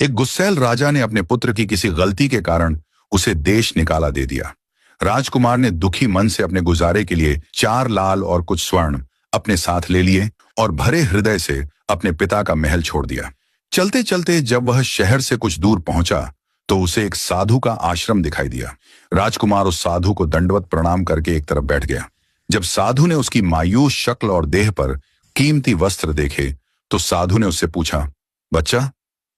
एक गुस्सैल राजा ने अपने पुत्र की किसी गलती के कारण उसे देश निकाला दे दिया। राजकुमार ने दुखी मन से अपने गुजारे के लिए 4 लाल और कुछ स्वर्ण अपने साथ ले लिए और भरे हृदय से अपने पिता का महल छोड़ दिया। चलते चलते जब वह शहर से कुछ दूर पहुंचा तो उसे एक साधु का आश्रम दिखाई दिया। राजकुमार उस साधु को दंडवत प्रणाम करके एक तरफ बैठ गया। जब साधु ने उसकी मायूस शक्ल और देह पर कीमती वस्त्र देखे तो साधु ने उससे पूछा, बच्चा,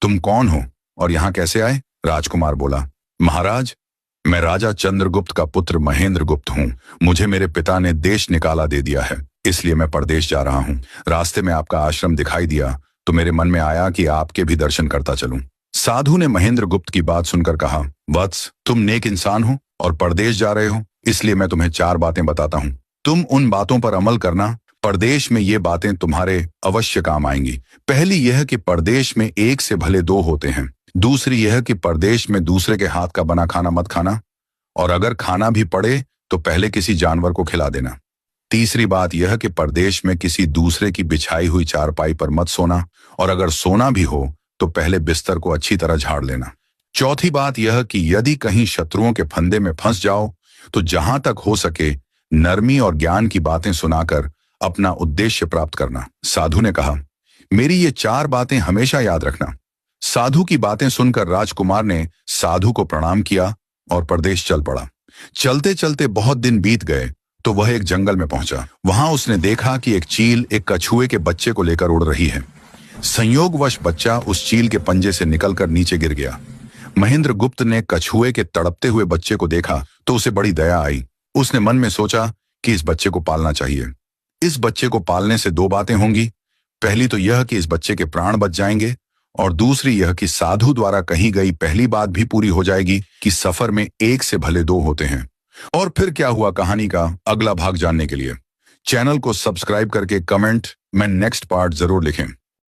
तुम कौन हो और यहां कैसे आए? राजकुमार बोला, महाराज, मैं राजा चंद्रगुप्त का पुत्र महेंद्र गुप्त हूं। मुझे मेरे पिता ने देश निकाला दे दिया है, इसलिए मैं परदेश जा रहा हूं। रास्ते में आपका आश्रम दिखाई दिया तो मेरे मन में आया कि आपके भी दर्शन करता चलूं। साधु ने महेंद्र गुप्त की बात सुनकर कहा, वत्स, तुम नेक इंसान हो और परदेश जा रहे हो, इसलिए मैं तुम्हें 4 बातें बताता हूं। तुम उन बातों पर अमल करना। परदेश में ये बातें तुम्हारे अवश्य काम आएंगी। पहली यह कि परदेश में 1 से भले 2 होते हैं। दूसरी यह कि परदेश में दूसरे के हाथ का बना खाना मत खाना, और अगर खाना भी पड़े तो पहले किसी जानवर को खिला देना। तीसरी बात यह कि परदेश में किसी दूसरे की बिछाई हुई चारपाई पर मत सोना, और अगर सोना भी हो तो पहले बिस्तर को अच्छी तरह झाड़ लेना। चौथी बात यह कि यदि कहीं शत्रुओं के फंदे में फंस जाओ तो जहां तक हो सके नरमी और ज्ञान की बातें सुनाकर अपना उद्देश्य प्राप्त करना। साधु ने कहा, मेरी ये 4 बातें हमेशा याद रखना। साधु की बातें सुनकर राजकुमार ने साधु को प्रणाम किया और परदेश चल पड़ा। चलते चलते बहुत दिन बीत गए तो वह एक जंगल में पहुंचा। वहां उसने देखा कि एक चील एक कछुए के बच्चे को लेकर उड़ रही है। संयोगवश बच्चा उस चील के पंजे से निकलकर नीचे गिर गया। महेंद्र गुप्त ने कछुए के तड़पते हुए बच्चे को देखा तो उसे बड़ी दया आई। उसने मन में सोचा कि इस बच्चे को पालना चाहिए। इस बच्चे को पालने से 2 बातें होंगी। पहली तो यह कि इस बच्चे के प्राण बच जाएंगे, और दूसरी यह कि साधु द्वारा कही गई पहली बात भी पूरी हो जाएगी कि सफर में 1 से भले 2 होते हैं। और फिर क्या हुआ कहानी का अगला भाग जानने के लिए चैनल को सब्सक्राइब करके कमेंट में नेक्स्ट पार्ट जरूर लिखें।